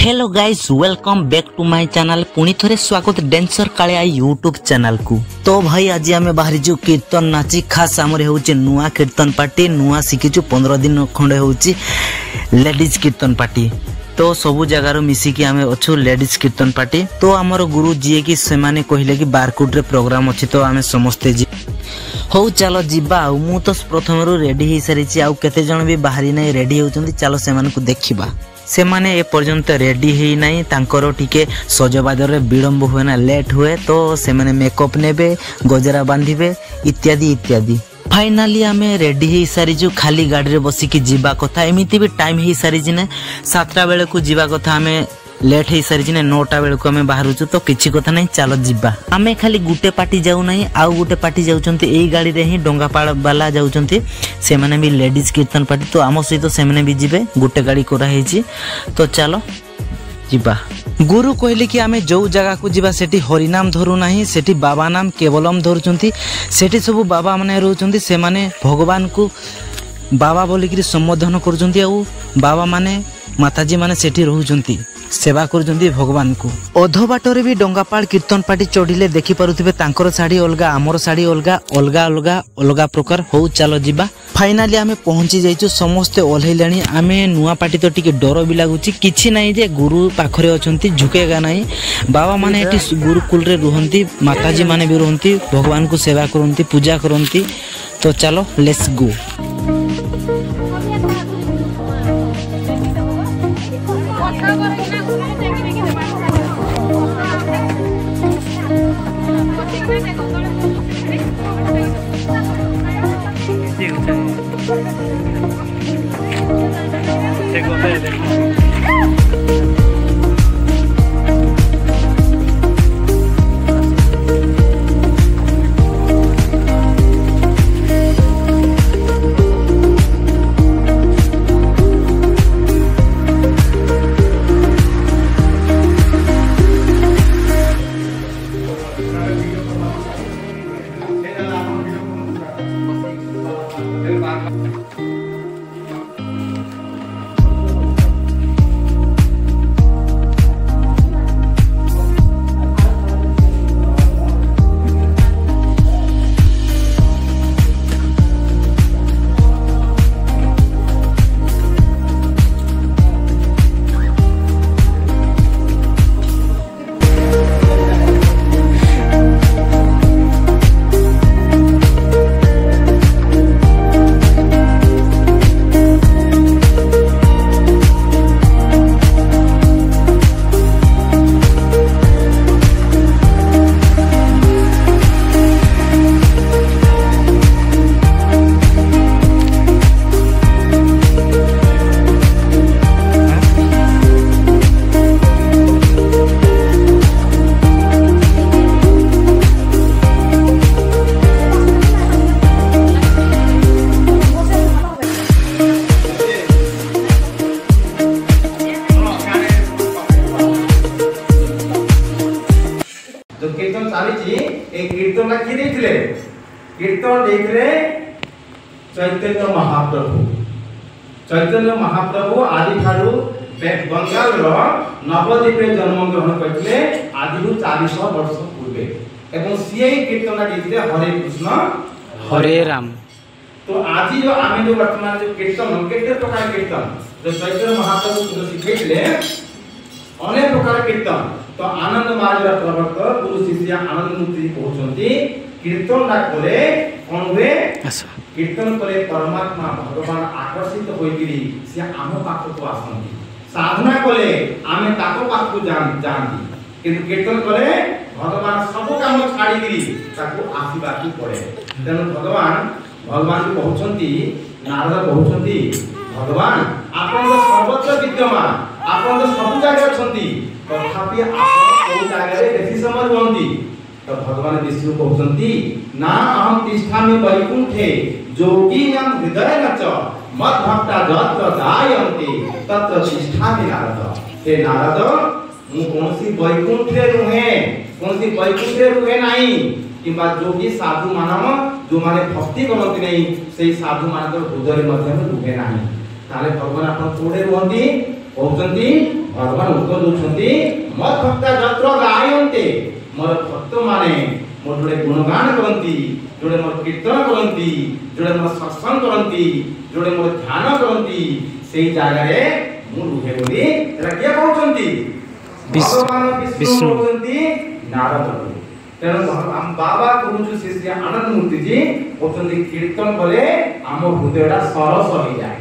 Hello guys, welcome back to my channel. पुणी थोड़े स्वागत डांसर कालिया यूट्यूब चैनल को। तो भाई आज आम बाहरी जो कीर्तन नाची खास आमर होचे नुआ कीर्तन पार्टी नुआ शिखिचु 15 दिन खंडे होची लेडीज कीर्तन पार्टी। तो सबु जगार मिसिकी आमे अच्छु लेडीज कीर्तन पार्टी। तो आमर गुरु जी की से माने कहले कि बारकोट रे प्रोग्राम अछि तो आमे समस्ते जी हो चलो जीवा। मु तो प्रथम रेडी हो सारी आउ केते जण भी बाहरी नै रेडी होचंती, चलो से माने को देखिबा। से माने ए पर्यंत रेडी ही नहीं, तांकर टिके सजबादर विलंब हुए ना लेट हुए तो से माने मेकअप नेबे, गजरा बांधिबे इत्यादि इत्यादि। फाइनाली आमे रेडी ही सारी जो खाली गाड़ी रे बसी की जीवा कथा। एमिति भी टाइम ही सारी जिने 7टा बेले को जीवा कथा, आमे लेट ही सारी जिने 9टा बेले को आमे बाहर छु तो किछि कथा नहीं, चलो जीवा। आमे खाली गुटे पार्टी जाऊ नहीं, आउ गुटे पार्टी जाउचंती एई गाड़ी रे ही डोंगापाड़ वाला जाउचंती, से माने भी लेडीज कीर्तन पार्टी। तो आम सहित से माने भी जिबे, गुटे गाड़ी करा हेची तो चलो जीवा। गुरु कहले कि आमे जो जगह को जीवा सेठी हरिनाम धरू नाही, सेठी बाबा नाम केवलम धरुचंती। सेठी सब बाबा माने रहउचंती, से माने भगवान को बाबा बोली कि संबोधन करूचंती। आउ बाबा माने माताजी माने सेठी रहउचंती, सेवा करूचंती भगवान को। अधो बाटरे भी डोंगापाड़ कीर्तन पार्टी चढ़िले देखि पारुथिबे तांकर साड़ी अलगा, आमर साड़ी अलगा, अलगा अलगा अलगा प्रकार। हो चलो जीवा। फाइनाली आमे पहुंची जाइछु, समस्ते ओल्हैलाणी। आमे नुआ पार्टी तो टिके डर भी लागुची, किछि नाही जे गुरु पाखरे अछंती, झुकेगा नाही। बाबा माने एठी गुरुकुल रे रुहंती, माताजी माने भी रुहंती, भगवान को सेवा करंती, पूजा करंती। तो चलो लेट्स गो। जो कीर्तन चालीची ए कीर्तन की देखले, कीर्तन देखले चैतन्य महाप्रभु। चैतन्य महाप्रभु आदि ठारू बंगाल रो नवद्वीप रे जन्म ग्रहण करथिले आदिरु 400 वर्ष पूर्वे। एवं सीए कीर्तन देखले हरे कृष्ण हरे राम। तो आज जो आमे जो वर्तमान जो कीर्तन केते प्रकार कीर्तन जो चैतन्य महाप्रभु जो सिखेले अनेक प्रकार कीर्तन। तो आनंद मार्ग प्रवर्तक गुरु शिष्य आनंद मुक्ति कहउचंती कीर्तन ना करे कोन हुए, कीर्तन करे परमात्मा भगवान आकर्षित होइकिरी से आम पाख को आसंती। साधना करे आमे ताको पाख को जानती, किंतु कीर्तन करे भगवान सब काम छाड़ीकिरी ताको आसीबा की पड़े। तेनु भगवान को कहउचंती, नारद कहउचंती भगवान आपन सर्वत्र विद्यमान, आपन सब जगह अछंती, तथापि आप ओ जगह रे बेसी समय रहंती। तो भगवान विष्णु कहउचंती ना अहम तिष्ठामि वैकुंठे जोगिनां हृदय नच मद भक्ता जत्र गायन्ति तत्र तिष्ठामि नारद। हे नारद, मु कोनसी वैकुंठ रे रुहे, कोनसी वैकुंठ रे रुहे नाही, किंबा जोगी साधु मानव जो माने भक्ति करती नहीं से साधु मानकर हृदय मध्य में रुहे नाही। ताले भगवान आपन कोडे रहंती कहउछंती भगवान उत्तर दउछंती मत भक्ता जत्र गायन्ते मोर भक्त माने मोर जोड़े गुणगान करंती जोड़े मोर कीर्तन करंती जोड़े मोर सत्संग करंती जोड़े मोर ध्यान करंती सेही जागा रे मु रुहे बोली एरा के कहउछंती भगवान विष्णु कहउछंती नारद तेणु हम बाबा कहउछु शिष्य आनंद मूर्ति जी कहउछंती कीर्तन कले हम हृदयटा सरस हो जाए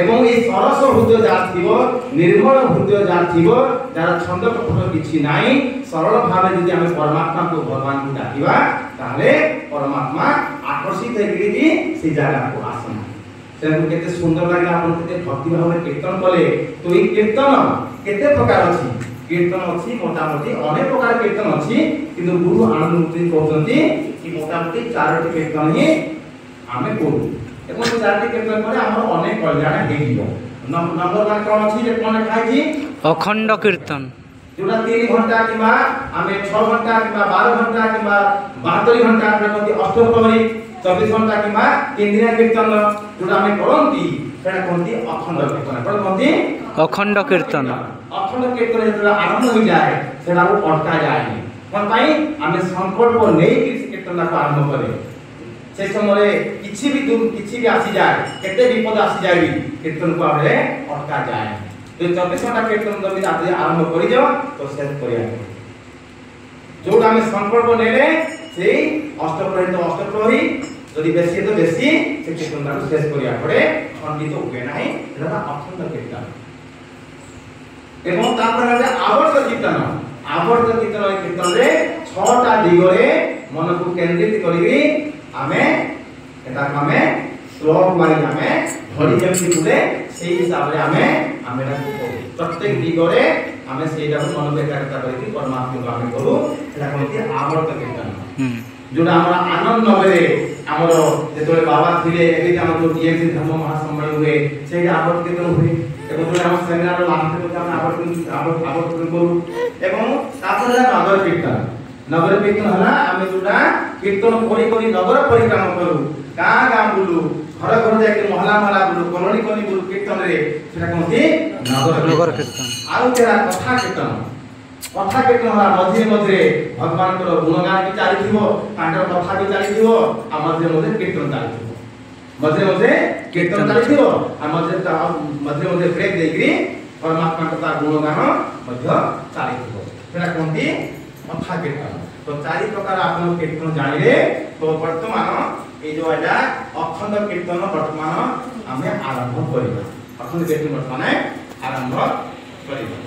एवं ये सरस हृदय जार थिबो निर्मल हृदय जार थिबो जार छंद कपट किछि नाही सरल भावे जदि हम परमात्मा को भगवान को डाकिबा ताले परमात्मा आकर्षित हेकि से जागा को आसन तेनु केते सुंदर लागला आपन केते भक्ति भावे कीर्तन कले तो ई कीर्तन केते प्रकार अछि कीर्तन अछि मोटामोटी अनेक प्रकार कीर्तन अछि किंतु गुरु आनंद मूर्ति कहउछंती कि मोटामोटी चारोटी कीर्तन ही आमे करू एवं चारोटी कीर्तन करे हमर अनेक कल्याण हे दियो नंबर 1 कोन अछि जे कोन खाइ अखंड कीर्तन जोड़ा 3 घंटा किबा आमे 6 घंटा किबा 12 घंटा किबा 72 घंटा प्रति अष्टप्रहरी 24 घंटा किबा 3 दिन कीर्तन जोड़ा आमे करंती सेटा कोनती अखंड कीर्तन पर कोनती अखंड कीर्तन जेतला आरंभ हो जाए सेटा वो अटका जाए कोन पई आमे संकल्प नै कि कीर्तन को आरंभ करे से समय किछि भी दुख किछि भी आसी जाए केते विपद आसी जाए भी कीर्तन को आबे अटका जाए तो 24 घंटा कीर्तन जब आज आरंभ करि जाओ तो शेष करिया जोटा हमें संकल्प नेले सेही अष्टप्रहरी तो अष्टप्रहरी यदि बेसी तो बेसी से कीर्तन को शेष करिया पड़े खंडित हुए नाही एटा अखंड कीर्तन एवं तापर आवर्त कीर्तन रे 6टा दिगरे मन को केंद्रित करी आमे एटा आमे श्लोक वाली आमे धरि जेमति बोले सेही हिसाब रे आमे को प्रत्येक दिगरे आमे सेटा को मन एकाग्रता करी परमात्मा को आमे करू एटा कहते आवर्त कीर्तन जोटा हमरा आनंद नगरे हमर जेतले बाबा थिले एबे हम जो टीएमसी धर्म महासम्मेलन हुए सेटा आवर्त कीर्तन हुए एवं जो हम सेमिनार लास्ट को हम आवर्त करू एवं तापर नगर कीर्तन हला आमे जोटा कीर्तन करी नगर परिक्रमा करू गाँ बुलू घर घर जाके महला बुलू कलोनी बुलू कीर्तन रे सेटा कोनती नगर कीर्तन आउ तेरा कथा कीर्तन हला मझे भगवान को गुणगान भी चाली थिबो तांकर कथा भी चाली थिबो आ मझे कीर्तन चाली थिबो मझे कीर्तन चाली थिबो आ मझे ब्रेक देकरी परमात्मा कथा गुणगान मध्य चाली थिबो सेटा कोनती कथा कीर्तन तो 4 प्रकार आपन कीर्तन जानिले तो वर्तमान ए जो आजा अखंड कीर्तन वर्तमान हमें आरंभ करिबा अखंड कीर्तन वर्तमान आरंभ करिबा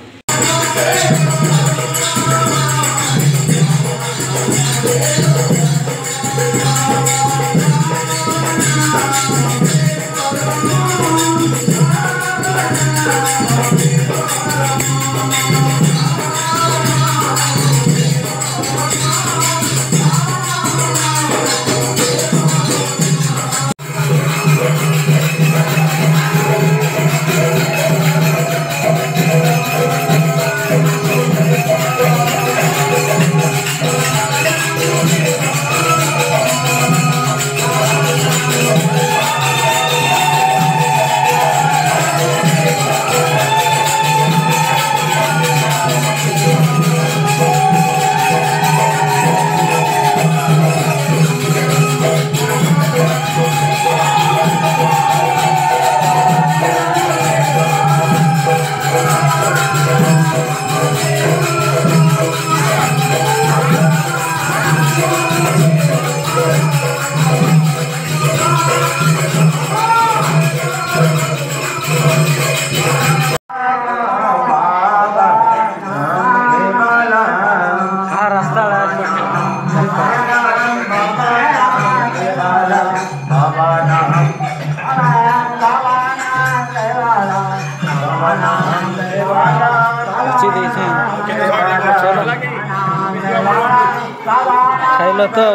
खाइल तो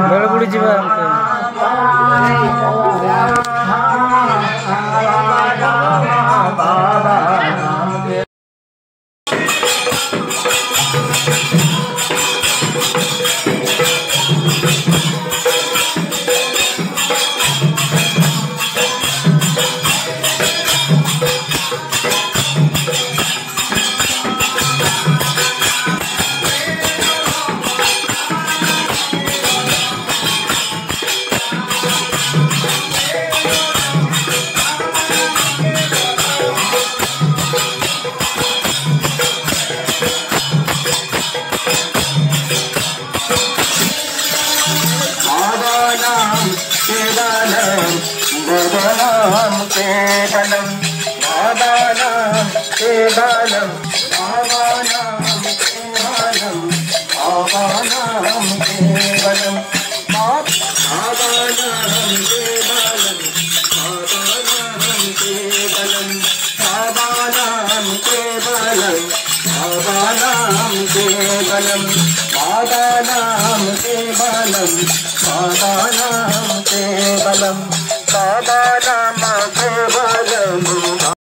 बेल बुड़ी जीवा केवलं बाबानां केवलं बाबानां केवलं बाबानां केवलं बाबानां केवलं बाबानां केवलं बाबानां केवलं बाबानां केवलं बाबानां केवलं बाबानां केवलं बाबानां